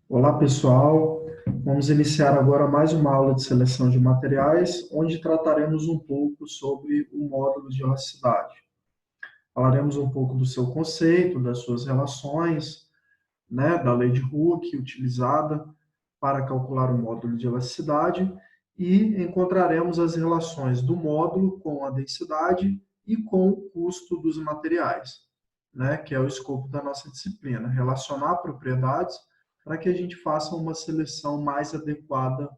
Olá, pessoal. Vamos iniciar agora mais uma aula de seleção de materiais, onde trataremos um pouco sobre o módulo de elasticidade. Falaremos um pouco do seu conceito, das suas relações, né, da lei de Hooke utilizada para calcular o módulo de elasticidade e encontraremos as relações do módulo com a densidade e com o custo dos materiais, né, que é o escopo da nossa disciplina, relacionar propriedades para que a gente faça uma seleção mais adequada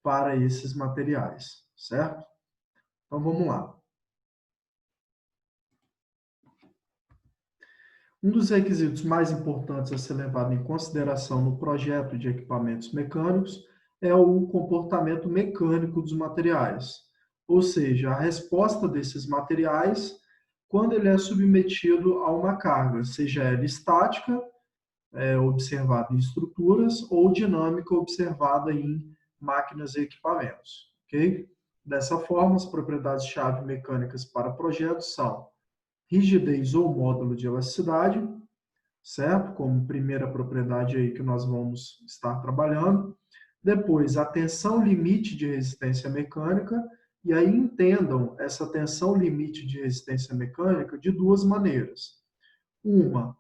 para esses materiais, certo? Então vamos lá. Um dos requisitos mais importantes a ser levado em consideração no projeto de equipamentos mecânicos é o comportamento mecânico dos materiais, ou seja, a resposta desses materiais quando ele é submetido a uma carga, seja ela estática, observada em estruturas, ou dinâmica, observada em máquinas e equipamentos. Ok? Dessa forma, as propriedades-chave mecânicas para projetos são rigidez ou módulo de elasticidade, certo? Como primeira propriedade aí que nós vamos estar trabalhando. Depois, a tensão limite de resistência mecânica, e aí entendam essa tensão limite de resistência mecânica de duas maneiras. Uma,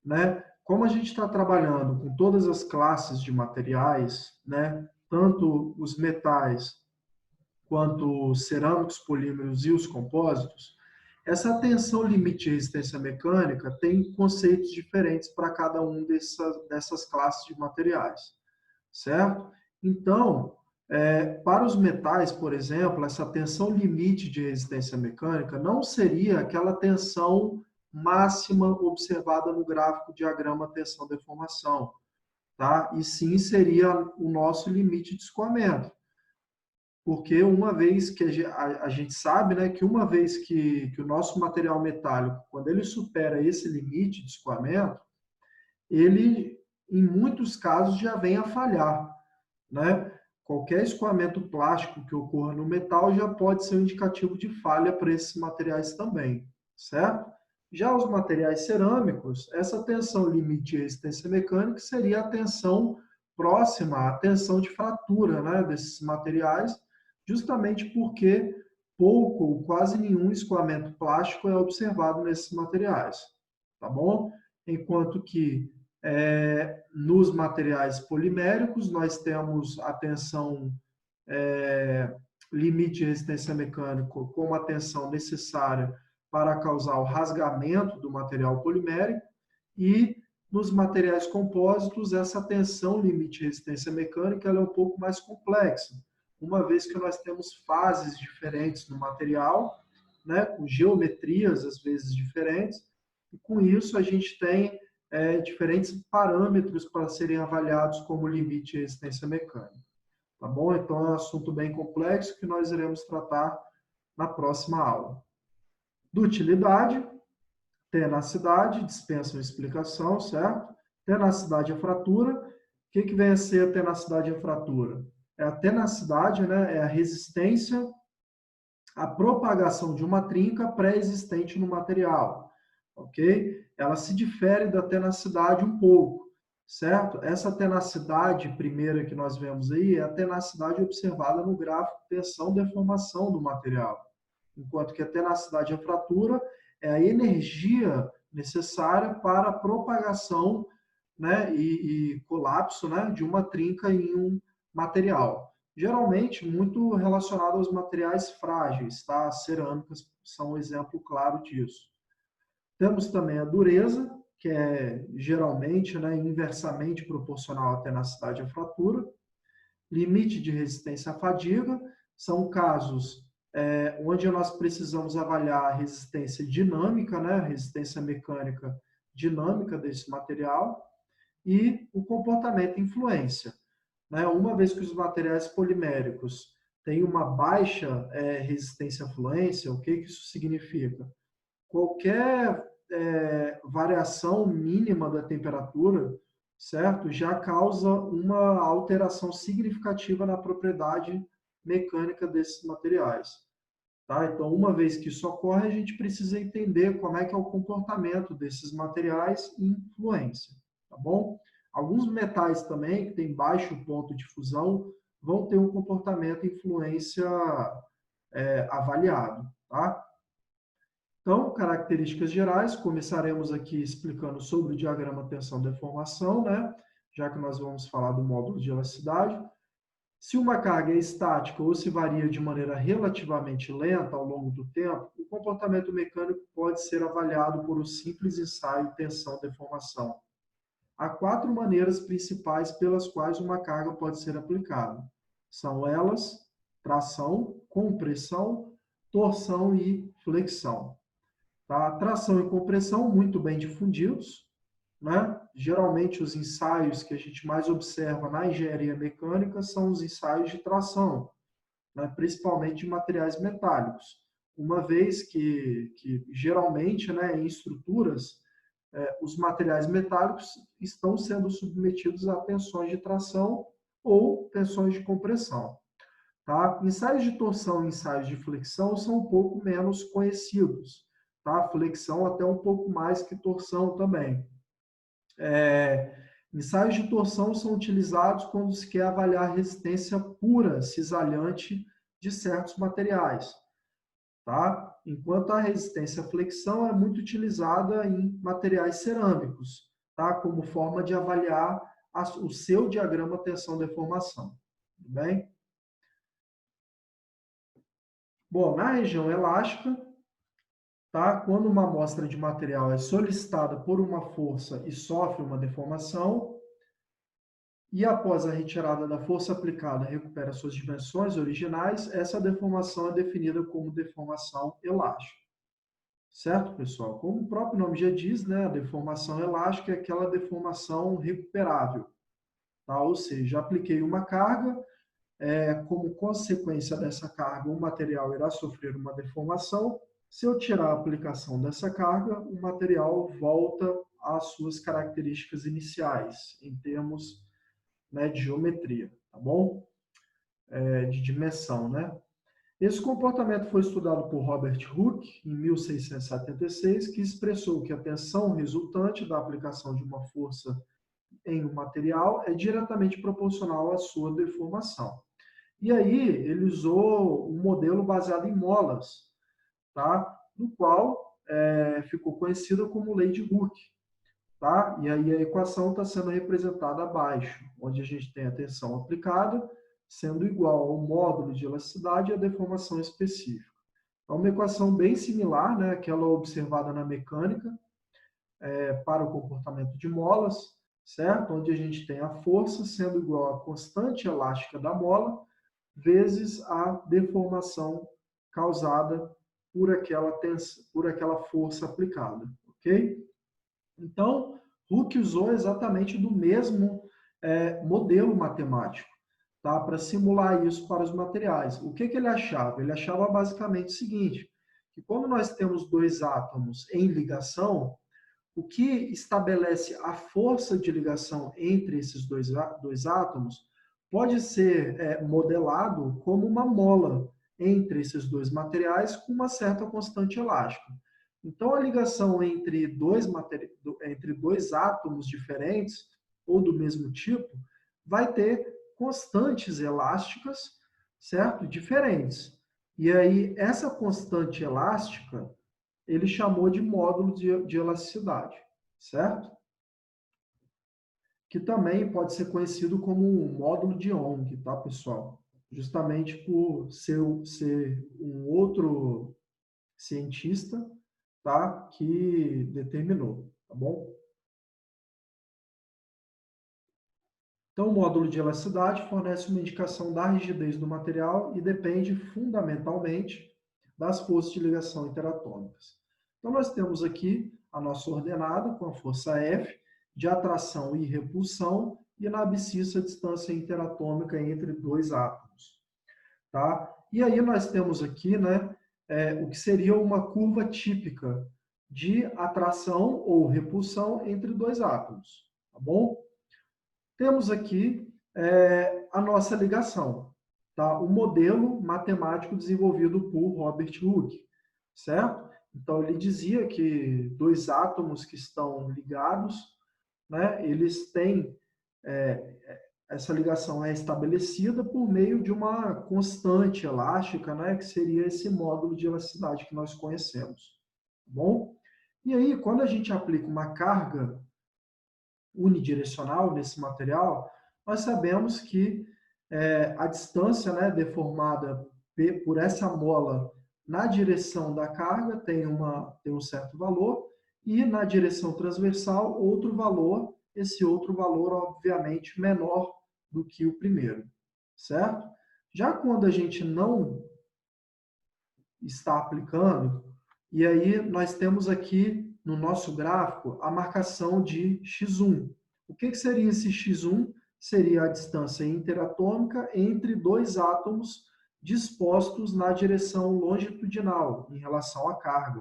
né, como a gente está trabalhando com todas as classes de materiais, né, tanto os metais quanto os cerâmicos, polímeros e os compósitos, essa tensão limite de resistência mecânica tem conceitos diferentes para cada um dessas classes de materiais, certo? Então, para os metais, por exemplo, essa tensão limite de resistência mecânica não seria aquela tensão máxima observada no gráfico diagrama tensão-deformação, tá? E sim seria o nosso limite de escoamento. Porque uma vez que a gente sabe, né, que uma vez que o nosso material metálico, quando ele supera esse limite de escoamento, ele, em muitos casos, já vem a falhar, né? Qualquer escoamento plástico que ocorra no metal já pode ser um indicativo de falha para esses materiais também, certo? Já os materiais cerâmicos, essa tensão limite de resistência mecânica seria a tensão próxima à tensão de fratura, né, desses materiais, justamente porque pouco ou quase nenhum escoamento plástico é observado nesses materiais, tá bom? Enquanto que nos materiais poliméricos, nós temos a tensão limite de resistência mecânica como a tensão necessária para causar o rasgamento do material polimérico e nos materiais compósitos, essa tensão limite de resistência mecânica ela é um pouco mais complexa, uma vez que nós temos fases diferentes no material, né, com geometrias às vezes diferentes, e com isso a gente tem diferentes parâmetros para serem avaliados como limite de resistência mecânica. Tá bom? Então é um assunto bem complexo que nós iremos tratar na próxima aula. Dutilidade, tenacidade, dispensa uma explicação, certo? Tenacidade é fratura. O que vem a ser a tenacidade e a fratura? É a tenacidade, né? É a resistência à propagação de uma trinca pré-existente no material, ok? Ela se difere da tenacidade um pouco, certo? Essa tenacidade primeira que nós vemos aí é a tenacidade observada no gráfico tensão-deformação do material, enquanto que a tenacidade e a fratura é a energia necessária para a propagação, né, e colapso, né, de uma trinca em um material. Geralmente muito relacionado aos materiais frágeis, tá? As cerâmicas são um exemplo claro disso. Temos também a dureza, que é geralmente, né, inversamente proporcional à tenacidade e à fratura. Limite de resistência à fadiga, são casos onde nós precisamos avaliar a resistência dinâmica, né, a resistência mecânica dinâmica desse material, e o comportamento influência. Né? Uma vez que os materiais poliméricos têm uma baixa resistência à fluência, o que isso significa? Qualquer variação mínima da temperatura, certo? Já causa uma alteração significativa na propriedade mecânica desses materiais. Tá? Então, uma vez que isso ocorre, a gente precisa entender como é que é o comportamento desses materiais e influência, tá bom? Alguns metais também, que têm baixo ponto de fusão, vão ter um comportamento e influência avaliado. Tá? Então, características gerais, começaremos aqui explicando sobre o diagrama tensão-deformação, né? Já que nós vamos falar do módulo de elasticidade. Se uma carga é estática ou se varia de maneira relativamente lenta ao longo do tempo, o comportamento mecânico pode ser avaliado por um simples ensaio tensão-deformação. Há 4 maneiras principais pelas quais uma carga pode ser aplicada. São elas: tração, compressão, torção e flexão. Tá? Tração e compressão muito bem difundidos, né? Geralmente, os ensaios que a gente mais observa na engenharia mecânica são os ensaios de tração, né? Principalmente de materiais metálicos, uma vez que geralmente, né, em estruturas, os materiais metálicos estão sendo submetidos a tensões de tração ou tensões de compressão. Tá? Ensaios de torção e ensaios de flexão são um pouco menos conhecidos. Tá? Flexão até um pouco mais que torção também. Ensaios de torção são utilizados quando se quer avaliar a resistência pura cisalhante de certos materiais. Tá? Enquanto a resistência à flexão é muito utilizada em materiais cerâmicos, tá? Como forma de avaliar o seu diagrama tensão-deformação. Tudo bem? Bom, na região elástica, tá? Quando uma amostra de material é solicitada por uma força e sofre uma deformação, e após a retirada da força aplicada recupera suas dimensões originais, essa deformação é definida como deformação elástica. Certo, pessoal? Como o próprio nome já diz, né, a deformação elástica é aquela deformação recuperável. Tá? Ou seja, apliquei uma carga, como consequência dessa carga, o material irá sofrer uma deformação. Se eu tirar a aplicação dessa carga, o material volta às suas características iniciais, em termos, né, de geometria, tá bom? De dimensão, né? Esse comportamento foi estudado por Robert Hooke, em 1676, que expressou que a tensão resultante da aplicação de uma força em um material é diretamente proporcional à sua deformação. E aí ele usou um modelo baseado em molas, tá? No qual ficou conhecida como lei de Hooke. Tá? E aí a equação está sendo representada abaixo, onde a gente tem a tensão aplicada sendo igual ao módulo de elasticidade e a deformação específica. É uma equação bem similar, né, àquela observada na mecânica, para o comportamento de molas, certo? Onde a gente tem a força sendo igual à constante elástica da mola, vezes a deformação causada por aquela força aplicada, ok? Então, Hooke usou exatamente do mesmo modelo matemático, tá? Para simular isso para os materiais. O que ele achava? Ele achava basicamente o seguinte, que quando nós temos dois átomos em ligação, o que estabelece a força de ligação entre esses dois átomos pode ser modelado como uma mola entre esses dois materiais com uma certa constante elástica. Então, a ligação entre dois átomos diferentes ou do mesmo tipo vai ter constantes elásticas, certo? Diferentes. E aí, essa constante elástica, ele chamou de módulo de elasticidade, certo? Que também pode ser conhecido como um módulo de Young, tá, pessoal? Justamente por ser um outro cientista, tá, que determinou, tá bom? Então, o módulo de elasticidade fornece uma indicação da rigidez do material e depende fundamentalmente das forças de ligação interatômicas. Então, nós temos aqui a nossa ordenada com a força F de atração e repulsão e na abscissa a distância interatômica entre dois átomos. Tá? E aí nós temos aqui, né, o que seria uma curva típica de atração ou repulsão entre dois átomos. Tá bom? Temos aqui a nossa ligação, tá? O modelo matemático desenvolvido por Robert Hooke, certo? Então, ele dizia que dois átomos que estão ligados, né, eles têm essa ligação é estabelecida por meio de uma constante elástica, né, que seria esse módulo de elasticidade que nós conhecemos. Tá bom? E aí, quando a gente aplica uma carga unidirecional nesse material, nós sabemos que a distância, né, deformada por essa mola na direção da carga tem um certo valor, e na direção transversal outro valor, esse outro valor obviamente menor do que o primeiro, certo? Já quando a gente não está aplicando, e aí nós temos aqui no nosso gráfico a marcação de x1. O que seria esse x1? Seria a distância interatômica entre dois átomos dispostos na direção longitudinal em relação à carga,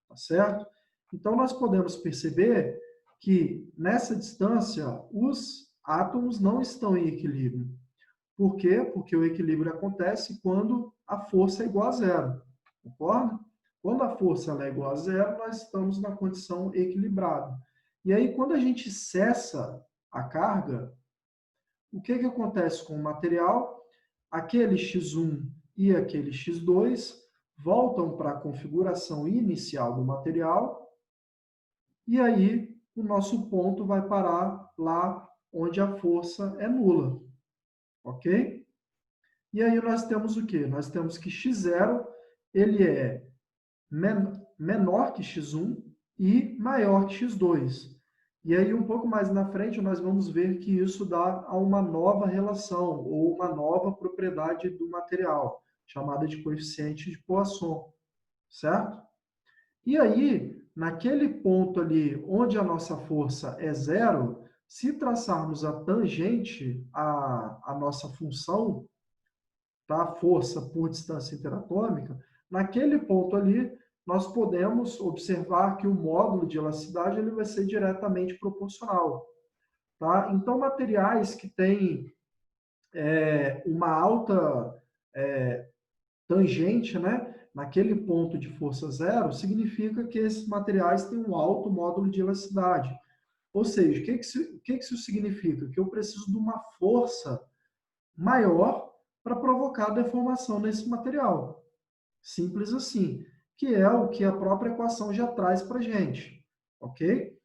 tá certo? Então nós podemos perceber que nessa distância os átomos não estão em equilíbrio. Por quê? Porque o equilíbrio acontece quando a força é igual a zero, concorda? Quando a força é igual a zero, nós estamos na condição equilibrada. E aí, quando a gente cessa a carga, o que acontece com o material? Aquele x1 e aquele x2 voltam para a configuração inicial do material, e aí o nosso ponto vai parar lá onde a força é nula, ok? E aí nós temos o quê? Nós temos que x0 ele é menor que x1 e maior que x2. E aí um pouco mais na frente nós vamos ver que isso dá a uma nova relação ou uma nova propriedade do material, chamada de coeficiente de Poisson, certo? E aí, naquele ponto ali onde a nossa força é zero, se traçarmos a tangente à nossa função, tá? Força por distância interatômica, naquele ponto ali, nós podemos observar que o módulo de elasticidade ele vai ser diretamente proporcional. Tá? Então, materiais que têm uma alta tangente, né, naquele ponto de força zero, significa que esses materiais têm um alto módulo de elasticidade. Ou seja, o que isso significa? Que eu preciso de uma força maior para provocar a deformação nesse material. Simples assim, que é o que a própria equação já traz para a gente, ok?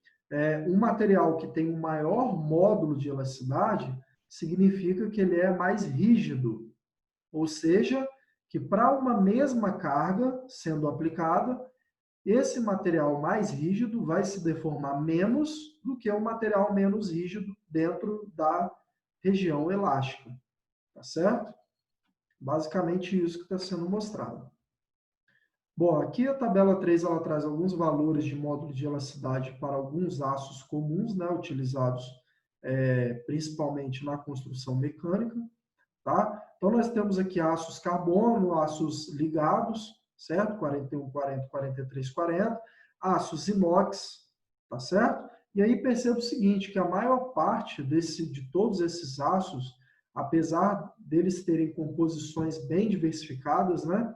Um material que tem um maior módulo de elasticidade significa que ele é mais rígido, ou seja, que para uma mesma carga sendo aplicada, esse material mais rígido vai se deformar menos do que o material menos rígido dentro da região elástica, tá certo? Basicamente isso que está sendo mostrado. Bom, aqui a tabela 3 ela traz alguns valores de módulo de elasticidade para alguns aços comuns, né, utilizados principalmente na construção mecânica. Tá? Então, nós temos aqui aços carbono, aços ligados, certo? 41, 40, 43, 40, aços inox, tá certo? E aí perceba o seguinte, que a maior parte de todos esses aços, apesar deles terem composições bem diversificadas, né?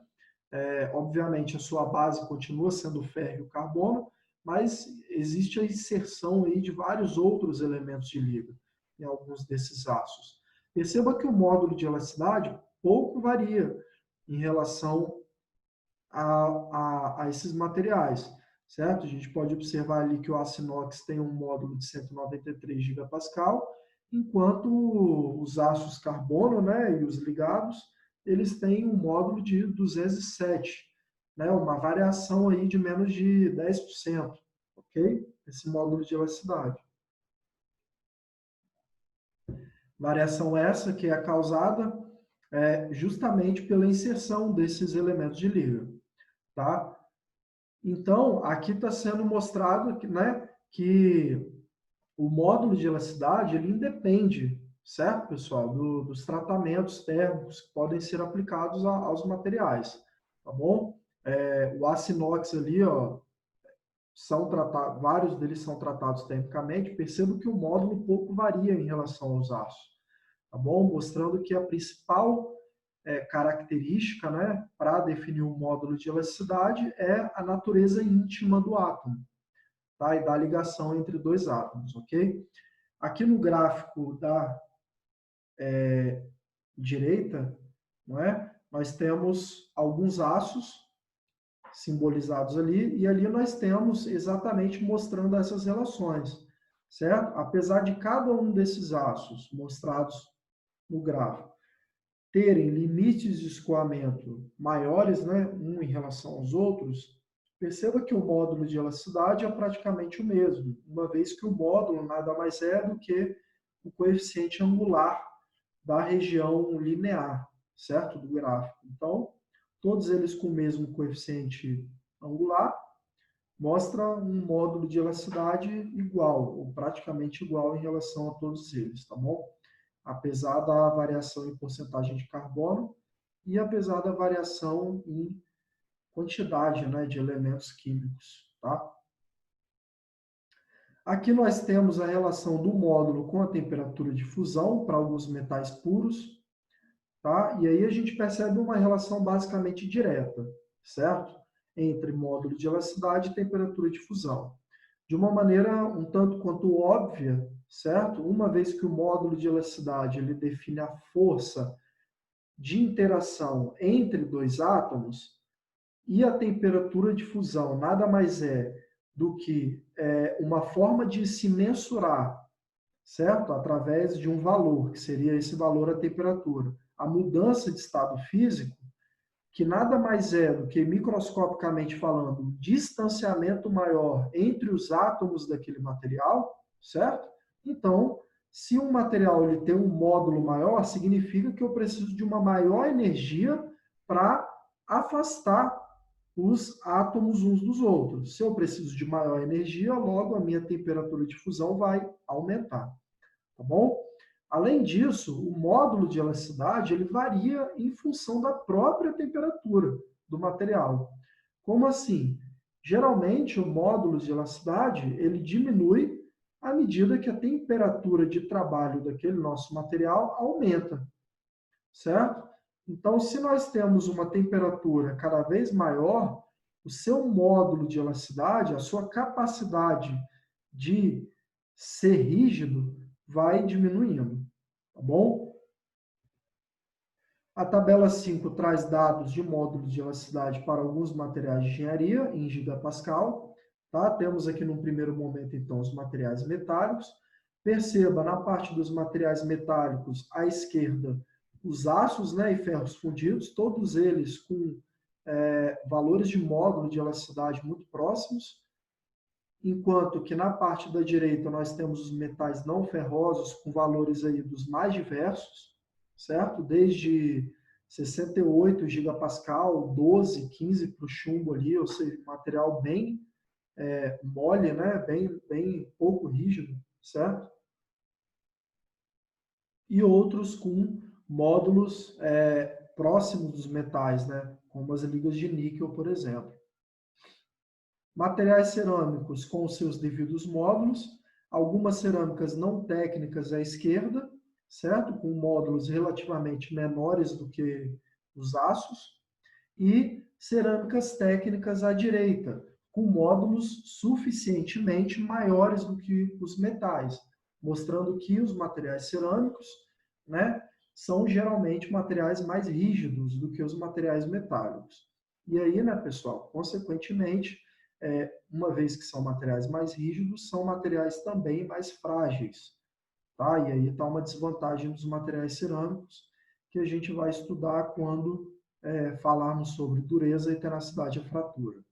Obviamente, a sua base continua sendo o ferro e o carbono, mas existe a inserção aí de vários outros elementos de liga em alguns desses aços. Perceba que o módulo de elasticidade pouco varia em relação a esses materiais, certo? A gente pode observar ali que o aço inox tem um módulo de 193 gigapascal, enquanto os aços carbono, né, e os ligados, eles têm um módulo de 207, né, uma variação aí de menos de 10%, ok? Esse módulo de elasticidade. Variação essa que é causada justamente pela inserção desses elementos de liga, tá? Então, aqui está sendo mostrado que, né, que o módulo de elasticidade ele independe, certo, pessoal, dos tratamentos térmicos que podem ser aplicados aos materiais, tá bom? O aço inox ali, ó, vários deles são tratados termicamente. Percebo que o módulo pouco varia em relação aos aços, tá bom? Mostrando que a principal característica, né, para definir um módulo de elasticidade é a natureza íntima do átomo, tá? E da ligação entre dois átomos, ok? Aqui no gráfico da direita, não é? Nós temos alguns aços simbolizados ali, e ali nós temos exatamente mostrando essas relações, certo? Apesar de cada um desses aços mostrados no gráfico terem limites de escoamento maiores, né, um em relação aos outros, perceba que o módulo de elasticidade é praticamente o mesmo, uma vez que o módulo nada mais é do que o coeficiente angular da região linear, certo? Do gráfico. Então, todos eles com o mesmo coeficiente angular, mostra um módulo de elasticidade igual, ou praticamente igual em relação a todos eles, tá bom? Apesar da variação em porcentagem de carbono e apesar da variação em quantidade, né, de elementos químicos, tá? Aqui nós temos a relação do módulo com a temperatura de fusão para alguns metais puros, tá? E aí a gente percebe uma relação basicamente direta, certo? Entre módulo de elasticidade e temperatura de fusão. De uma maneira um tanto quanto óbvia, certo? Uma vez que o módulo de elasticidade ele define a força de interação entre dois átomos, e a temperatura de fusão nada mais é do que uma forma de se mensurar, certo? Através de um valor, que seria esse valor a temperatura. A mudança de estado físico, que nada mais é do que, microscopicamente falando, um distanciamento maior entre os átomos daquele material, certo? Então, se um material ele tem um módulo maior, significa que eu preciso de uma maior energia para afastar os átomos uns dos outros. Se eu preciso de maior energia, logo a minha temperatura de fusão vai aumentar, tá bom? Além disso, o módulo de elasticidade ele varia em função da própria temperatura do material. Como assim? Geralmente, o módulo de elasticidade ele diminui à medida que a temperatura de trabalho daquele nosso material aumenta, certo? Então, se nós temos uma temperatura cada vez maior, o seu módulo de elasticidade, a sua capacidade de ser rígido, vai diminuindo, tá bom? A tabela 5 traz dados de módulos de elasticidade para alguns materiais de engenharia em gigapascal. Tá? Temos aqui no primeiro momento, então, os materiais metálicos. Perceba, na parte dos materiais metálicos, à esquerda, os aços, né, e ferros fundidos, todos eles com valores de módulo de elasticidade muito próximos, enquanto que na parte da direita nós temos os metais não ferrosos com valores aí dos mais diversos, certo? Desde 68 gigapascal, 12, 15 para o chumbo ali, ou seja, material bem mole, né? Bem pouco rígido, certo? E outros com módulos próximos dos metais, né? Como as ligas de níquel, por exemplo. Materiais cerâmicos com seus devidos módulos, algumas cerâmicas não técnicas à esquerda, certo? Com módulos relativamente menores do que os aços, e cerâmicas técnicas à direita, com módulos suficientemente maiores do que os metais, mostrando que os materiais cerâmicos, né, são geralmente materiais mais rígidos do que os materiais metálicos. E aí, né, pessoal, consequentemente, uma vez que são materiais mais rígidos, são materiais também mais frágeis, tá? E aí está uma desvantagem dos materiais cerâmicos que a gente vai estudar quando falarmos sobre dureza e tenacidade à fratura.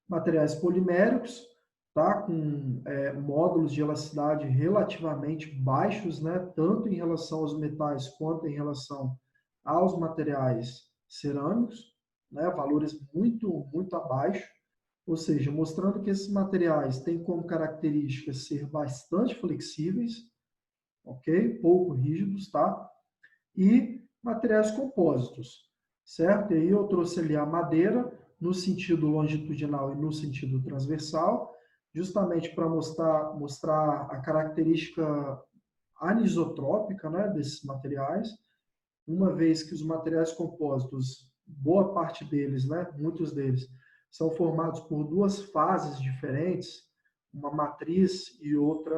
Materiais poliméricos, tá? Com módulos de elasticidade relativamente baixos, né? Tanto em relação aos metais quanto em relação aos materiais cerâmicos, né? Valores muito abaixo, ou seja, mostrando que esses materiais têm como característica ser bastante flexíveis, ok? Pouco rígidos, tá? E materiais compósitos, certo? E aí eu trouxe ali a madeira no sentido longitudinal e no sentido transversal, justamente para mostrar a característica anisotrópica, né, desses materiais, uma vez que os materiais compósitos, boa parte deles, né, muitos deles, são formados por duas fases diferentes, uma matriz e outra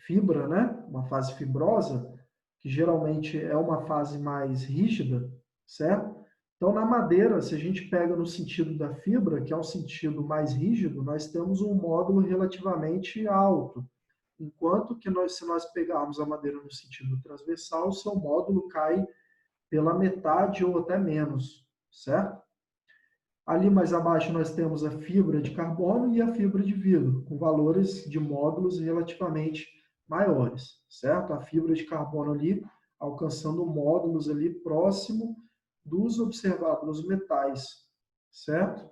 fibra, né? Uma fase fibrosa, que geralmente é uma fase mais rígida, certo? Então, na madeira, se a gente pega no sentido da fibra, que é um sentido mais rígido, nós temos um módulo relativamente alto, enquanto que se nós pegarmos a madeira no sentido transversal, o seu módulo cai pela metade ou até menos, certo? Ali mais abaixo nós temos a fibra de carbono e a fibra de vidro, com valores de módulos relativamente maiores, certo? A fibra de carbono ali alcançando módulos ali próximo dos observados metais, certo?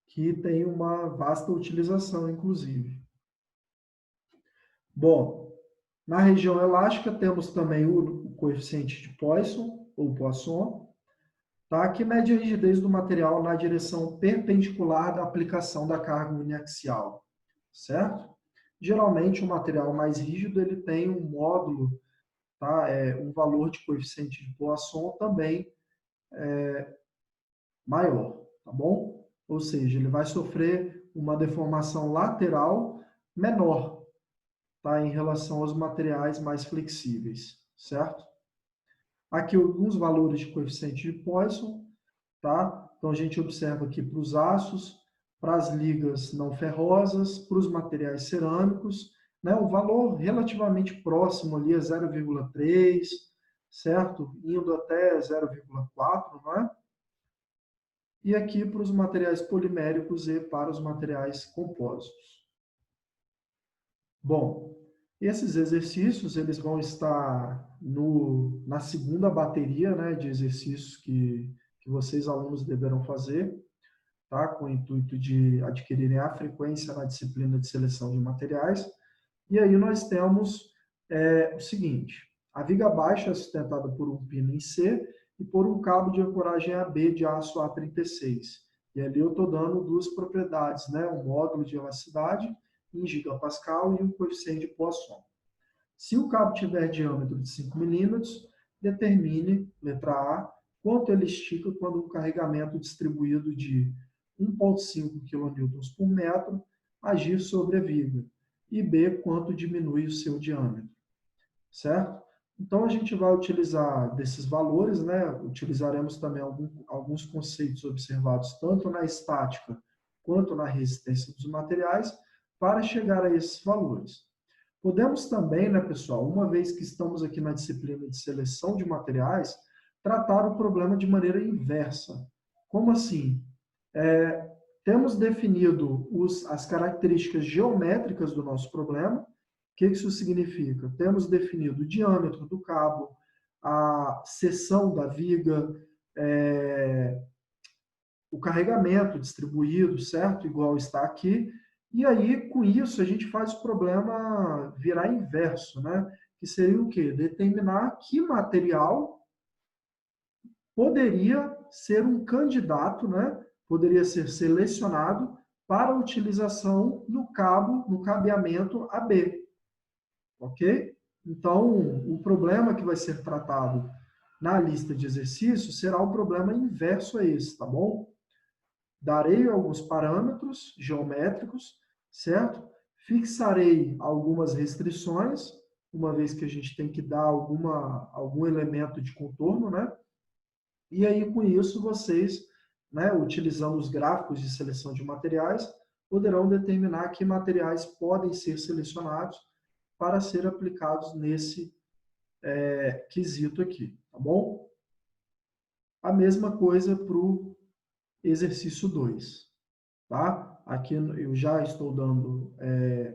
Que tem uma vasta utilização, inclusive. Bom, na região elástica temos também o coeficiente de Poisson, ou Poisson, tá? Que mede a rigidez do material na direção perpendicular da aplicação da carga uniaxial, certo? Geralmente, o material mais rígido ele tem um módulo, tá? Um valor de coeficiente de Poisson também maior, tá bom? Ou seja, ele vai sofrer uma deformação lateral menor, tá? Em relação aos materiais mais flexíveis, certo? Aqui alguns valores de coeficiente de Poisson, tá? Então, a gente observa aqui para os aços, para as ligas não ferrosas, para os materiais cerâmicos, né? O valor relativamente próximo ali é 0,3, certo? Indo até 0,4, não é? E aqui para os materiais poliméricos e para os materiais compósitos. Bom, esses exercícios eles vão estar na segunda bateria, né, de exercícios que vocês, alunos, deverão fazer, tá? Com o intuito de adquirirem a frequência na disciplina de seleção de materiais. E aí nós temos o seguinte: a viga baixa é sustentada por um pino em C e por um cabo de ancoragem AB de aço A36. E ali eu estou dando duas propriedades, né? Um módulo de elasticidade em gigapascal e um coeficiente de Poisson. Se o cabo tiver diâmetro de 5 milímetros, determine, letra A, quanto ele estica quando o carregamento distribuído de 1,5 kN por metro agir sobre a viga. E B, quanto diminui o seu diâmetro. Certo? Então, a gente vai utilizar desses valores, né? Utilizaremos também alguns conceitos observados tanto na estática quanto na resistência dos materiais para chegar a esses valores. Podemos também, né, pessoal, uma vez que estamos aqui na disciplina de seleção de materiais, tratar o problema de maneira inversa. Como assim? Temos definido as características geométricas do nosso problema. O que isso significa? Temos definido o diâmetro do cabo, a seção da viga, o carregamento distribuído, certo? Igual está aqui. E aí, com isso, a gente faz o problema virar inverso, né? Que seria o quê? Determinar que material poderia ser um candidato, né? Poderia ser selecionado para utilização no cabo, no cabeamento AB, ok? Então, o problema que vai ser tratado na lista de exercícios será o problema inverso a esse, tá bom? Darei alguns parâmetros geométricos, certo? Fixarei algumas restrições, uma vez que a gente tem que dar algum elemento de contorno, né? E aí, com isso, vocês, né, utilizando os gráficos de seleção de materiais, poderão determinar que materiais podem ser selecionados para ser aplicados nesse quesito aqui, tá bom? A mesma coisa para o exercício 2, tá? Aqui eu já estou dando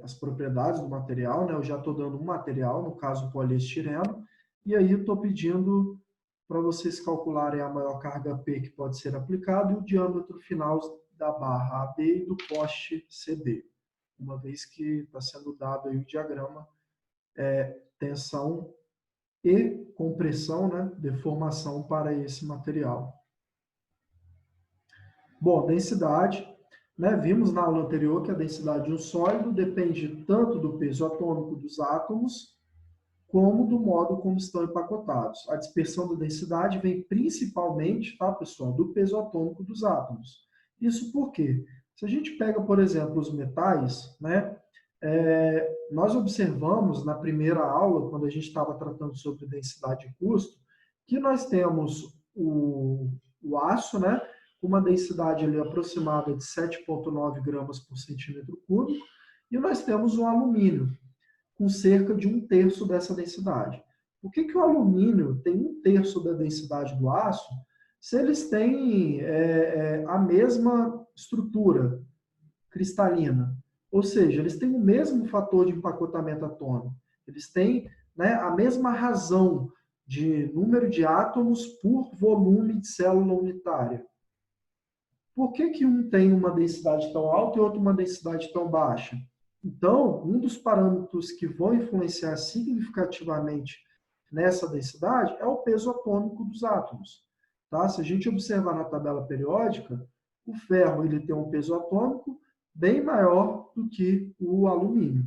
as propriedades do material, né? Eu já estou dando um material, no caso poliestireno, e aí estou pedindo para vocês calcularem a maior carga P que pode ser aplicada e o diâmetro final da barra AB e do poste CD, uma vez que está sendo dado aí o diagrama tensão e compressão, né? Deformação para esse material. Bom, densidade, né? Vimos na aula anterior que a densidade de um sólido depende tanto do peso atômico dos átomos, como do modo como estão empacotados. A dispersão da densidade vem principalmente, tá, pessoal, do peso atômico dos átomos. Isso por quê? Se a gente pega, por exemplo, os metais, né, nós observamos na primeira aula, quando a gente estava tratando sobre densidade e custo, que nós temos o aço, né, com uma densidade ali aproximada de 7,9 gramas por centímetro cúbico, e nós temos o alumínio, com cerca de 1/3 dessa densidade. Por que o alumínio tem 1/3 da densidade do aço, se eles têm a mesma estrutura cristalina? Ou seja, eles têm o mesmo fator de empacotamento atômico, eles têm, né, a mesma razão de número de átomos por volume de célula unitária. Por que um tem uma densidade tão alta e outro uma densidade tão baixa? Então, um dos parâmetros que vão influenciar significativamente nessa densidade é o peso atômico dos átomos. Tá? Se a gente observar na tabela periódica, o ferro ele tem um peso atômico bem maior do que o alumínio.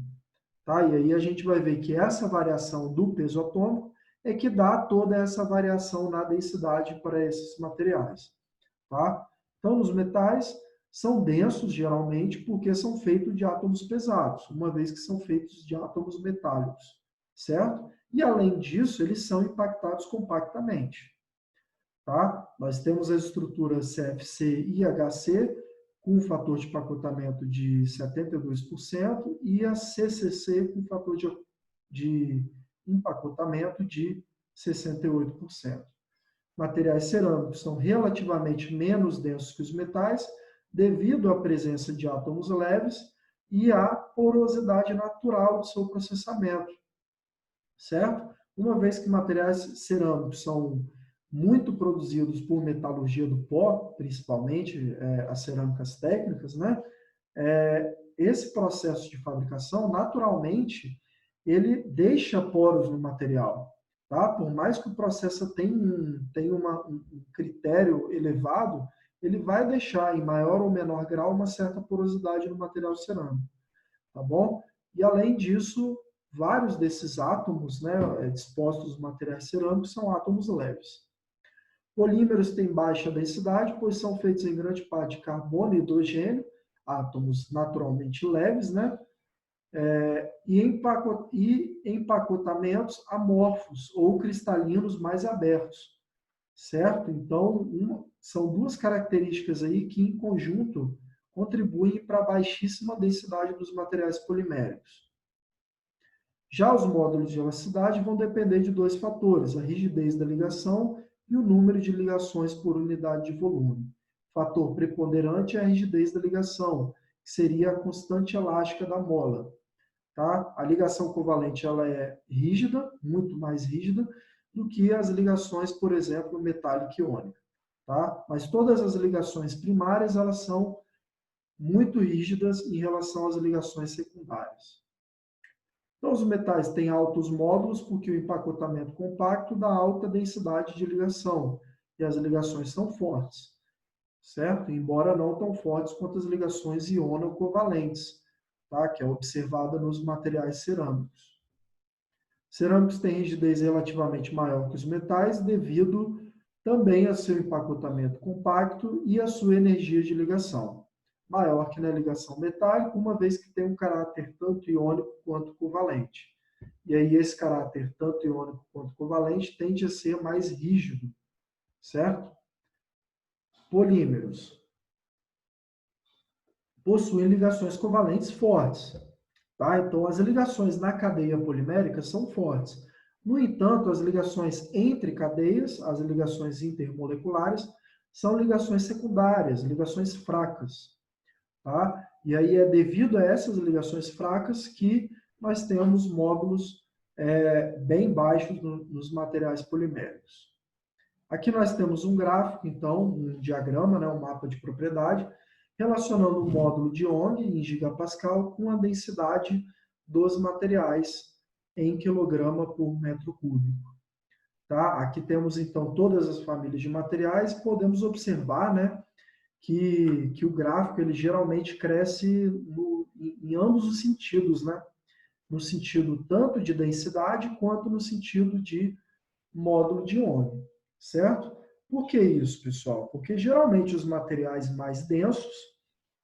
Tá? E aí a gente vai ver que essa variação do peso atômico é que dá toda essa variação na densidade para esses materiais. Tá? Então, os metais são densos, geralmente, porque são feitos de átomos pesados, uma vez que são feitos de átomos metálicos, certo? E, além disso, eles são impactados compactamente. Tá? Nós temos as estruturas CFC e HC, com um fator de empacotamento de 72%, e a CCC com fator de empacotamento de 68%. Materiais cerâmicos são relativamente menos densos que os metais, devido à presença de átomos leves e à porosidade natural do seu processamento, certo? Uma vez que materiais cerâmicos são muito produzidos por metalurgia do pó, principalmente as cerâmicas técnicas, né? Esse processo de fabricação, naturalmente, ele deixa poros no material. Tá? Por mais que o processo tenha um critério elevado, ele vai deixar, em maior ou menor grau, uma certa porosidade no material cerâmico. Tá bom? E, além disso, vários desses átomos, né, dispostos nos materiais cerâmicos são átomos leves. Polímeros têm baixa densidade, pois são feitos em grande parte de carbono e hidrogênio, átomos naturalmente leves, né? E empacotamentos amorfos ou cristalinos mais abertos, certo? Então, são duas características aí que, em conjunto, contribuem para a baixíssima densidade dos materiais poliméricos. Já os módulos de elasticidade vão depender de dois fatores, a rigidez da ligação e o número de ligações por unidade de volume. O fator preponderante é a rigidez da ligação, que seria a constante elástica da mola. Tá? A ligação covalente ela é rígida, muito mais rígida, do que as ligações, por exemplo, metálica e iônica. Tá? Mas todas as ligações primárias elas são muito rígidas em relação às ligações secundárias. Então, os metais têm altos módulos porque o empacotamento compacto dá alta densidade de ligação e as ligações são fortes, certo? Embora não tão fortes quanto as ligações iono-covalentes, tá? Que é observada nos materiais cerâmicos. Cerâmicos têm rigidez relativamente maior que os metais devido também ao seu empacotamento compacto e à sua energia de ligação, maior que na ligação metálica, uma vez que tem um caráter tanto iônico quanto covalente. E aí esse caráter tanto iônico quanto covalente tende a ser mais rígido, certo? Polímeros possuem ligações covalentes fortes. Tá? Então, as ligações na cadeia polimérica são fortes. No entanto, as ligações entre cadeias, as ligações intermoleculares, são ligações secundárias, ligações fracas. Tá? E aí é devido a essas ligações fracas que nós temos módulos bem baixos nos materiais poliméricos. Aqui nós temos um gráfico, então, um diagrama, né, um mapa de propriedade, relacionando o módulo de Young em gigapascal com a densidade dos materiais em quilograma por metro cúbico. Tá? Aqui temos, então, todas as famílias de materiais. Podemos observar, né, que o gráfico ele geralmente cresce em ambos os sentidos, né? No sentido tanto de densidade quanto no sentido de módulo de Young, certo? Por que isso, pessoal? Porque geralmente os materiais mais densos,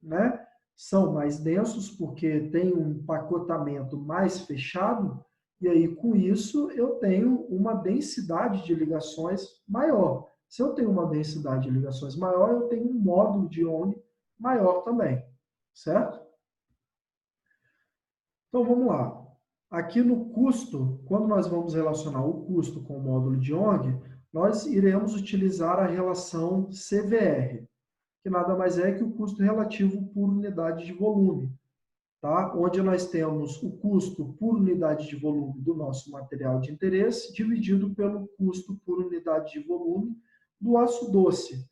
né, são mais densos porque tem um empacotamento mais fechado, e aí com isso eu tenho uma densidade de ligações maior. Se eu tenho uma densidade de ligações maior, eu tenho um módulo de Young maior também, certo? Então vamos lá. Aqui no custo, quando nós vamos relacionar o custo com o módulo de Young, nós iremos utilizar a relação CVR, que nada mais é que o custo relativo por unidade de volume, tá? Onde nós temos o custo por unidade de volume do nosso material de interesse dividido pelo custo por unidade de volume do aço doce.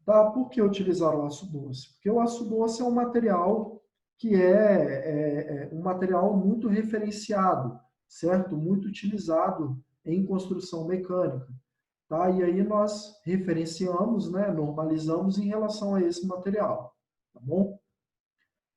Tá? Por que utilizar o aço doce? Porque o aço doce é um material que é um material muito referenciado, certo? Muito utilizado em construção mecânica. Tá? E aí nós referenciamos, né, normalizamos em relação a esse material. Tá bom?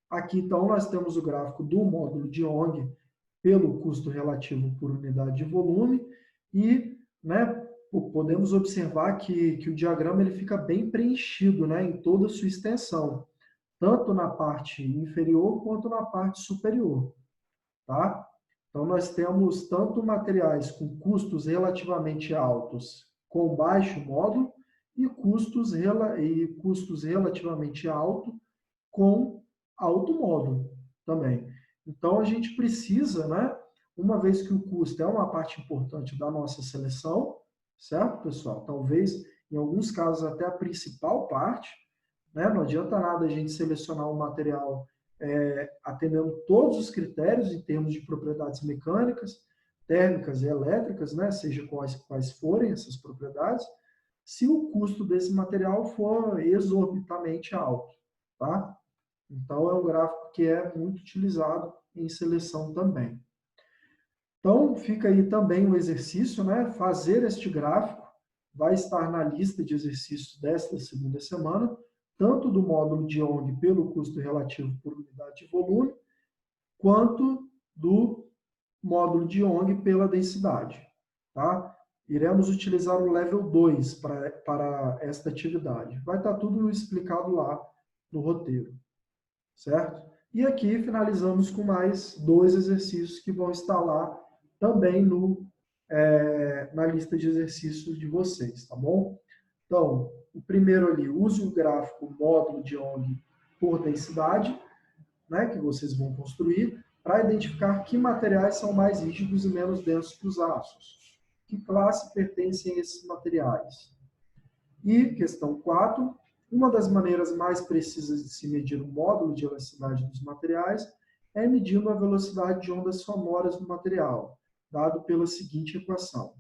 Aqui, então, nós temos o gráfico do módulo de Young pelo custo relativo por unidade de volume e, né, podemos observar que o diagrama ele fica bem preenchido, né, em toda a sua extensão, tanto na parte inferior quanto na parte superior, tá? Então, nós temos tanto materiais com custos relativamente altos com baixo módulo e custos relativamente altos com alto módulo também. Então, a gente precisa, né, uma vez que o custo é uma parte importante da nossa seleção, certo, pessoal? Talvez, em alguns casos, até a principal parte, né? Não adianta nada a gente selecionar um material atendendo todos os critérios em termos de propriedades mecânicas, térmicas e elétricas, né? Seja quais forem essas propriedades, se o custo desse material for exorbitante alto, tá? Então, é um gráfico que é muito utilizado em seleção também. Então, fica aí também o exercício, né? Fazer este gráfico vai estar na lista de exercícios desta segunda semana, tanto do módulo de Young pelo custo relativo por unidade de volume, quanto do módulo de Young pela densidade. Tá? Iremos utilizar o level 2 para esta atividade. Vai estar tudo explicado lá no roteiro, certo? E aqui finalizamos com mais 2 exercícios que vão estar lá também na lista de exercícios de vocês, tá bom? Então, o primeiro ali, use o gráfico módulo de Young por densidade, né, que vocês vão construir, para identificar que materiais são mais rígidos e menos densos que os aços. Que classe pertencem esses materiais? E, questão 4, uma das maneiras mais precisas de se medir o módulo de elasticidade dos materiais é medindo a velocidade de ondas sonoras do material, dado pela seguinte equação.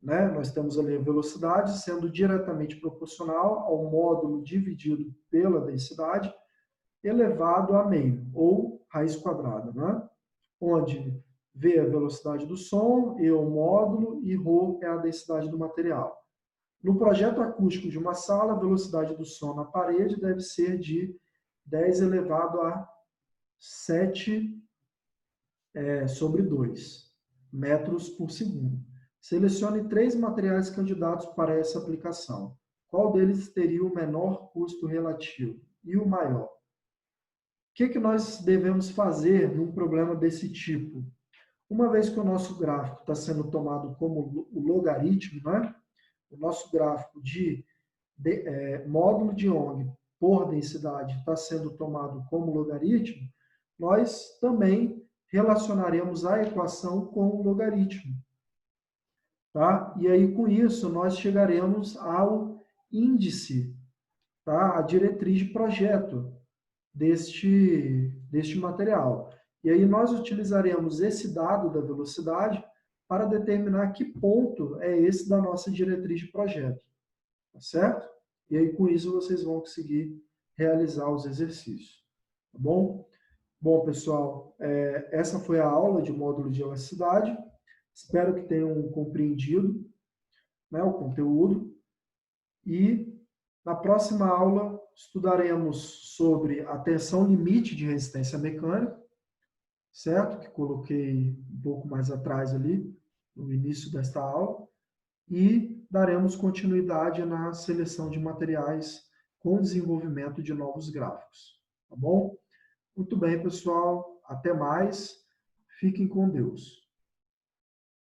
Né? Nós temos ali a velocidade sendo diretamente proporcional ao módulo dividido pela densidade elevado a meio, ou raiz quadrada, né? Onde V é a velocidade do som, E é o módulo e ρ é a densidade do material. No projeto acústico de uma sala, a velocidade do som na parede deve ser de 10 elevado a 7 sobre 2 metros por segundo. Selecione 3 materiais candidatos para essa aplicação. Qual deles teria o menor custo relativo e o maior? O que nós devemos fazer num problema desse tipo? Uma vez que o nosso gráfico está sendo tomado como o logaritmo, né? O nosso gráfico de módulo de Young por densidade está sendo tomado como logaritmo, nós também relacionaremos a equação com o logaritmo. Tá? E aí, com isso, nós chegaremos ao índice, tá? A diretriz de projeto deste material. E aí nós utilizaremos esse dado da velocidade para determinar que ponto é esse da nossa diretriz de projeto. Tá certo? E aí, com isso, vocês vão conseguir realizar os exercícios. Tá bom? Bom, pessoal, essa foi a aula de módulo de elasticidade. Espero que tenham compreendido, né, o conteúdo. E na próxima aula estudaremos sobre a tensão limite de resistência mecânica, certo? Que coloquei um pouco mais atrás ali, no início desta aula. E daremos continuidade na seleção de materiais com desenvolvimento de novos gráficos. Tá bom? Muito bem, pessoal. Até mais. Fiquem com Deus.